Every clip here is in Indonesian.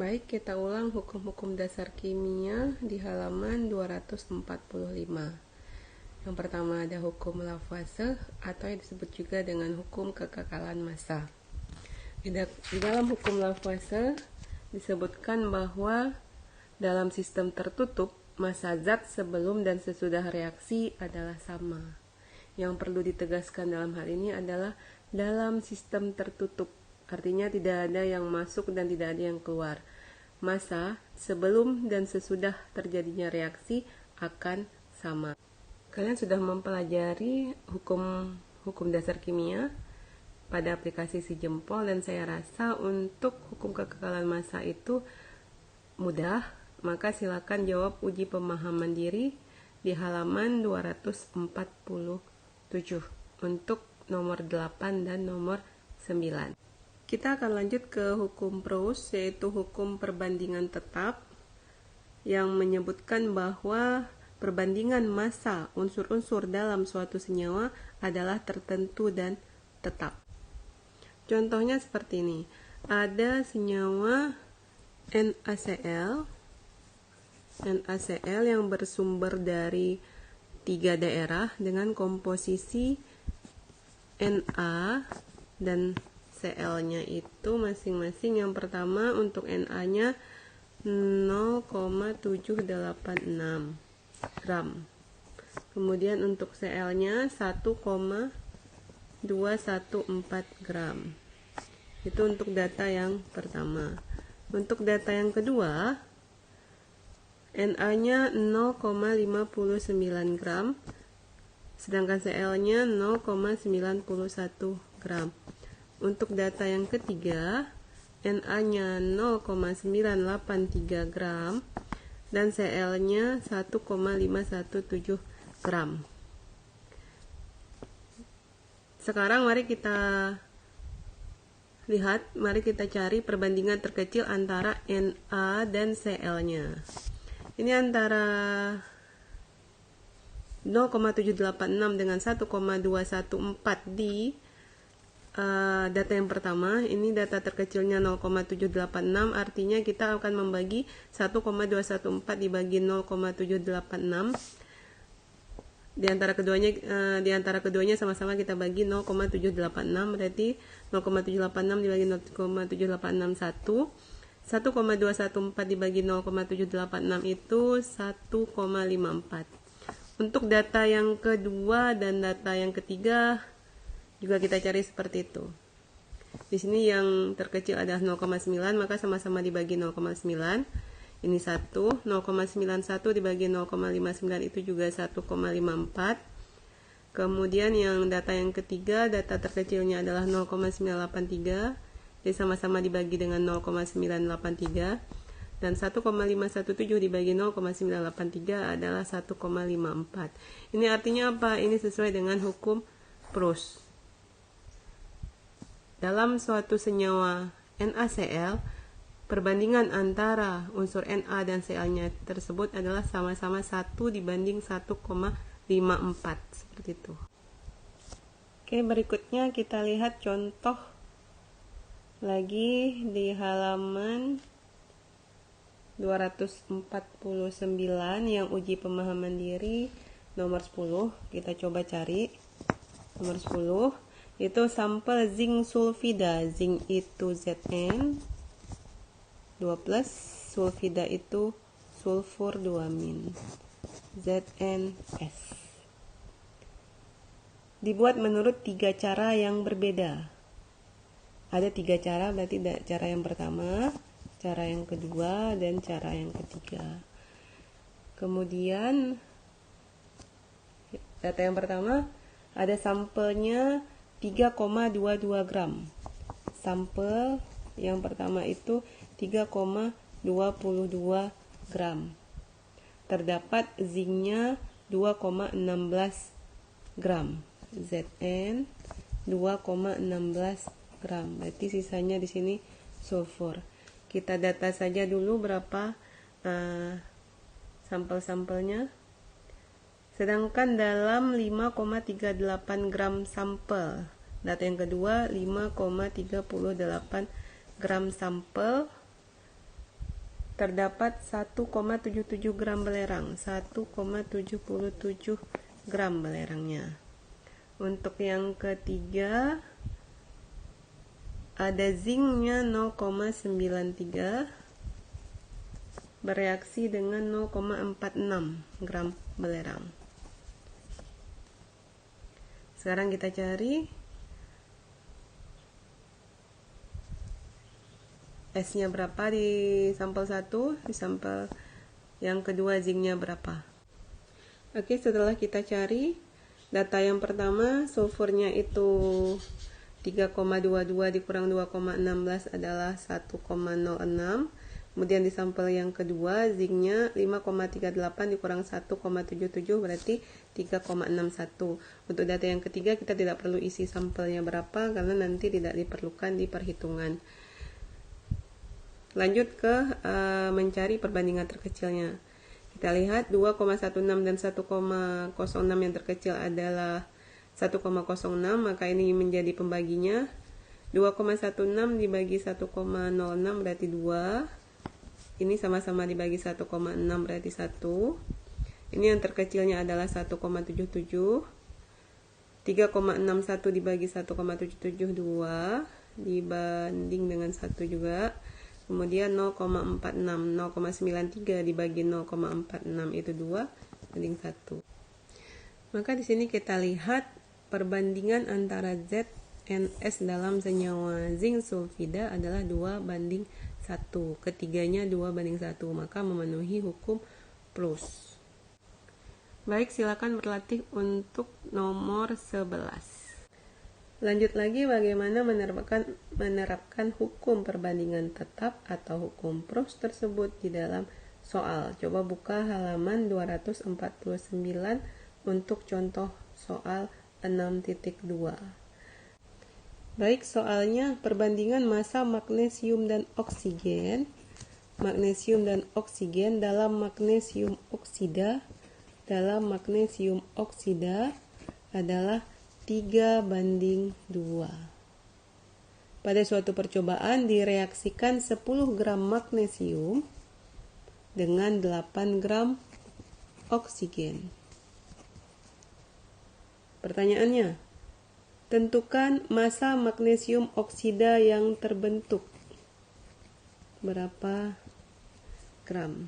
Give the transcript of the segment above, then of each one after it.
Baik, kita ulang hukum-hukum dasar kimia di halaman 245. Yang pertama ada hukum Lavoisier atau yang disebut juga dengan hukum kekekalan massa. Di dalam hukum Lavoisier disebutkan bahwa dalam sistem tertutup, massa zat sebelum dan sesudah reaksi adalah sama. Yang perlu ditegaskan dalam hal ini adalah dalam sistem tertutup. Artinya tidak ada yang masuk dan tidak ada yang keluar. Massa sebelum dan sesudah terjadinya reaksi akan sama. Kalian sudah mempelajari hukum dasar kimia pada aplikasi si jempol, dan saya rasa untuk hukum kekekalan massa itu mudah. Maka silakan jawab uji pemahaman diri di halaman 247 untuk nomor 8 dan nomor 9. Kita akan lanjut ke hukum Proust, yaitu hukum perbandingan tetap, yang menyebutkan bahwa perbandingan massa unsur-unsur dalam suatu senyawa adalah tertentu dan tetap. Contohnya seperti ini. Ada senyawa NaCl yang bersumber dari 3 daerah dengan komposisi Na dan Cl-nya itu masing-masing. Yang pertama untuk Na-nya 0,786 gram. Kemudian untuk Cl-nya 1,214 gram. Itu untuk data yang pertama. Untuk data yang kedua, Na-nya 0,59 gram, sedangkan Cl-nya 0,91 gram. Untuk data yang ketiga, Na-nya 0,983 gram dan Cl-nya 1,517 gram. Sekarang mari kita lihat, mari kita cari perbandingan terkecil antara Na dan Cl-nya. Ini antara 0,786 dengan 1,214 di data yang pertama. Ini data terkecilnya 0,786, artinya kita akan membagi 1,214 dibagi 0,786. Di antara keduanya sama-sama kita bagi 0,786, berarti 0,786 dibagi 0,786 1,214 dibagi 0,786 itu 1,54. Untuk data yang kedua dan data yang ketiga juga kita cari seperti itu. Di sini yang terkecil adalah 0,9, maka sama-sama dibagi 0,9. Ini 1, 0,91 dibagi 0,59 itu juga 1,54. Kemudian yang data yang ketiga, data terkecilnya adalah 0,983. Jadi sama-sama dibagi dengan 0,983. Dan 1,517 dibagi 0,983 adalah 1,54. Ini artinya apa? Ini sesuai dengan hukum Proust. Dalam suatu senyawa NaCl, perbandingan antara unsur Na dan Cl-nya tersebut adalah sama-sama 1 dibanding 1,54. Seperti itu. Oke, berikutnya kita lihat contoh lagi di halaman 249 yang uji pemahaman diri nomor 10. Kita coba cari nomor 10. Itu sampel zinc sulfida. Zinc itu Zn 2+, sulfida itu sulfur 2-, ZnS. Dibuat menurut 3 cara yang berbeda. Ada 3 cara, berarti cara yang pertama, cara yang kedua, dan cara yang ketiga. Kemudian data yang pertama ada sampelnya 3,22 gram. Sampel yang pertama itu 3,22 gram. Terdapat zincnya 2,16 gram. Zn 2,16 gram. Berarti sisanya di sini sulfur. Kita data saja dulu berapa sampel-sampelnya. Sedangkan dalam 5,38 gram sampel, data yang kedua 5,38 gram sampel terdapat 1,77 gram belerang. 1,77 gram belerangnya. Untuk yang ketiga, ada zinknya 0,93 bereaksi dengan 0,46 gram belerang. Sekarang kita cari S-nya berapa di sampel 1, di sampel yang kedua zinknya berapa. Oke, setelah kita cari data yang pertama, sulfurnya itu 3,22 dikurang 2,16 adalah 1,06. Kemudian di sampel yang kedua, zinknya 5,38 dikurang 1,77 berarti 3,61. Untuk data yang ketiga kita tidak perlu isi sampelnya berapa karena nanti tidak diperlukan di perhitungan. Lanjut ke mencari perbandingan terkecilnya. Kita lihat 2,16 dan 1,06 yang terkecil adalah 1,06, maka ini menjadi pembaginya. 2,16 dibagi 1,06 berarti 2. Ini sama-sama dibagi 1,6 berarti 1. Ini yang terkecilnya adalah 1,77. 3,61 dibagi 1,77 2 dibanding dengan 1 juga. Kemudian 0,46, 0,93 dibagi 0,46 itu 2 banding 1. Maka di sini kita lihat perbandingan antara Z dan S dalam senyawa zinc sulfida adalah 2 banding 1. Ketiganya 2 banding 1, maka memenuhi hukum plus. Baik, silakan berlatih untuk nomor 11. Lanjut lagi bagaimana menerapkan hukum perbandingan tetap atau hukum plus tersebut di dalam soal. Coba buka halaman 249 untuk contoh soal 6.2. Baik, soalnya perbandingan massa magnesium dan oksigen. Magnesium dan oksigen dalam magnesium oksida adalah 3 banding 2. Pada suatu percobaan direaksikan 10 gram magnesium dengan 8 gram oksigen. Pertanyaannya, tentukan massa magnesium oksida yang terbentuk. Berapa gram?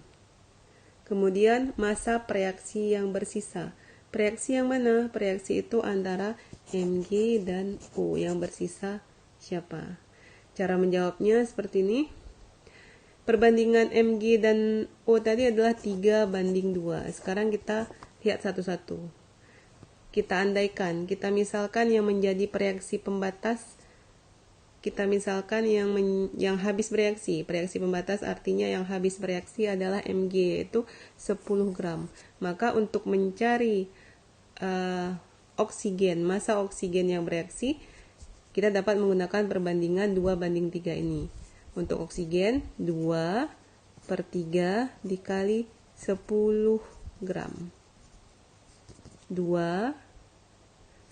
Kemudian massa reaksi yang bersisa. Reaksi yang mana? Reaksi itu antara Mg dan O. Yang bersisa siapa? Cara menjawabnya seperti ini. Perbandingan Mg dan O tadi adalah 3 banding 2. Sekarang kita lihat satu-satu. Kita andaikan, kita misalkan yang menjadi reaksi pembatas, kita misalkan yang habis bereaksi. Reaksi pembatas artinya yang habis bereaksi adalah Mg, yaitu 10 gram. Maka untuk mencari oksigen, massa oksigen yang bereaksi, kita dapat menggunakan perbandingan 2 banding 3 ini. Untuk oksigen, 2/3 dikali 10 gram. 2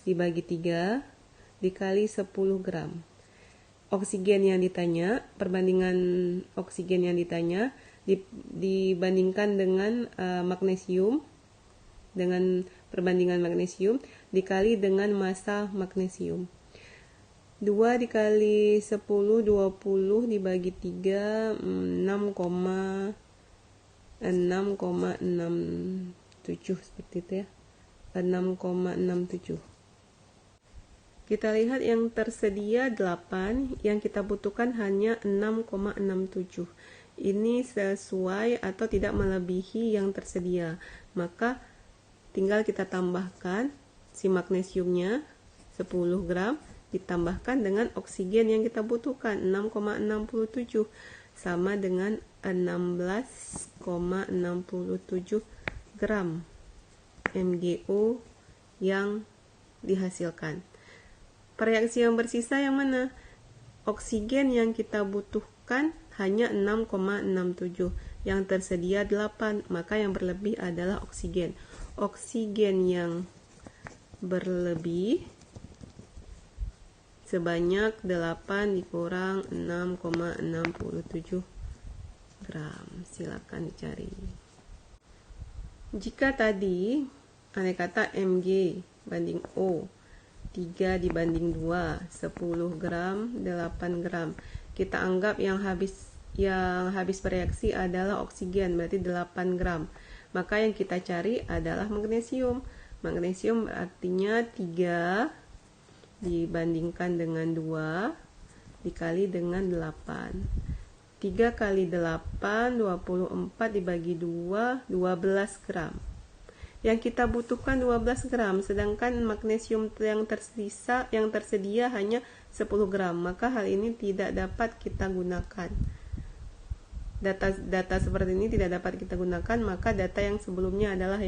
dibagi 3 dikali 10 gram. Oksigen yang ditanya, perbandingan oksigen yang ditanya dibandingkan dengan magnesium, dengan perbandingan magnesium dikali dengan massa magnesium. 2 dikali 10, 20 dibagi 3, 6,67 seperti itu ya. 6,67. Kita lihat yang tersedia 8, yang kita butuhkan hanya 6,67. Ini sesuai atau tidak melebihi yang tersedia. Maka tinggal kita tambahkan si magnesiumnya 10 gram ditambahkan dengan oksigen yang kita butuhkan 6,67 sama dengan 16,67 gram MgO yang dihasilkan. Reaksi yang bersisa yang mana? Oksigen yang kita butuhkan hanya 6,67, yang tersedia 8, maka yang berlebih adalah oksigen. Oksigen yang berlebih sebanyak 8 dikurang 6,67 gram. Silakan dicari. Jika tadi andai kata Mg banding O 3 dibanding 2, 10 gram, 8 gram. Kita anggap yang habis bereaksi adalah oksigen, berarti 8 gram. Maka yang kita cari adalah magnesium. Magnesium artinya 3 dibandingkan dengan 2 dikali dengan 8. 3 kali 8, 24 dibagi 2, 12 gram. Yang kita butuhkan 12 gram, sedangkan magnesium yang tersedia hanya 10 gram. Maka hal ini tidak dapat kita gunakan. Data seperti ini tidak dapat kita gunakan, maka data yang sebelumnya adalah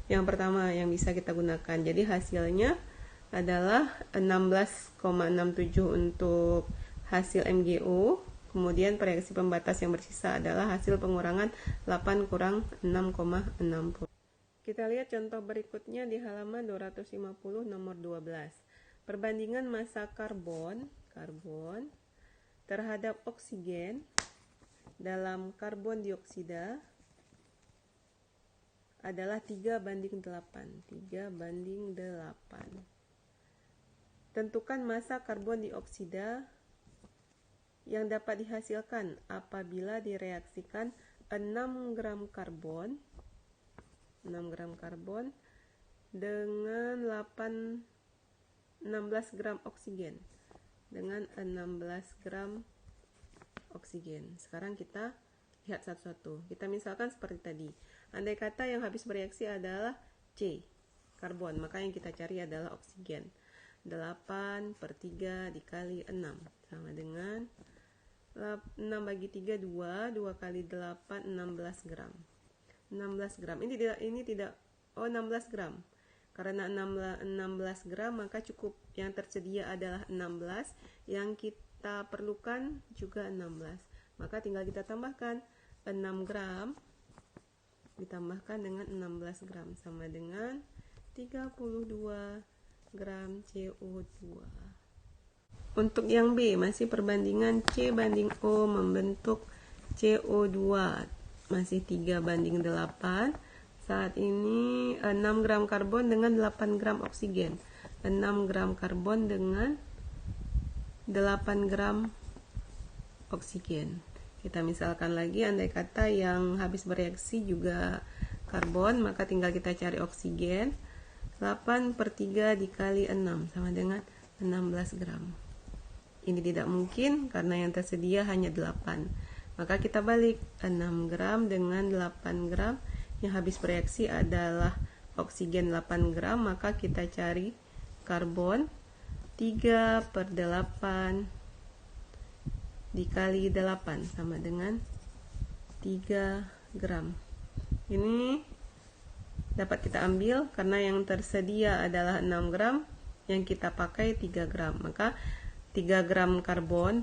yang pertama yang bisa kita gunakan. Jadi hasilnya adalah 16,67 untuk hasil MgO. Kemudian reaksi pembatas yang bersisa adalah hasil pengurangan 8 kurang 6,60. Kita lihat contoh berikutnya di halaman 250 nomor 12. Perbandingan massa karbon terhadap oksigen dalam karbon dioksida adalah 3:8. 3:8. Tentukan massa karbon dioksida yang dapat dihasilkan apabila direaksikan 6 gram karbon dengan 16 gram oksigen. Sekarang kita lihat satu-satu. Kita misalkan seperti tadi. Andai kata yang habis bereaksi adalah C, karbon, maka yang kita cari adalah oksigen. 8/3 dikali 6 sama dengan 6 bagi 3, 2 kali 8, 16 gram. 16 gram. Ini tidak 16 gram. Karena 16 gram maka cukup. Yang tersedia adalah 16, yang kita perlukan juga 16. Maka tinggal kita tambahkan 6 gram ditambahkan dengan 16 gram sama dengan 32 gram CO2. Untuk yang B, masih perbandingan C banding O membentuk CO2. Masih 3:8. Saat ini 6 gram karbon dengan 8 gram oksigen. 6 gram karbon dengan 8 gram oksigen. Kita misalkan lagi, andai kata yang habis bereaksi juga karbon, maka tinggal kita cari oksigen. 8/3 dikali 6 sama dengan 16 gram. Ini tidak mungkin karena yang tersedia hanya 8. Maka kita balik, 6 gram dengan 8 gram. Yang habis bereaksi adalah oksigen 8 gram, maka kita cari karbon 3/8 dikali 8 sama dengan 3 gram. Ini dapat kita ambil karena yang tersedia adalah 6 gram, yang kita pakai 3 gram. Maka 3 gram karbon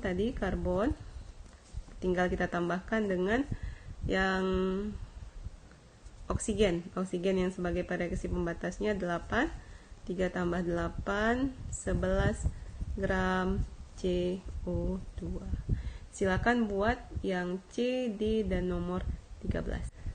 tinggal kita tambahkan dengan yang oksigen yang sebagai reaksi pembatasnya 8. 3 tambah 8 11 gram CO2. Silakan buat yang C, D dan nomor 13.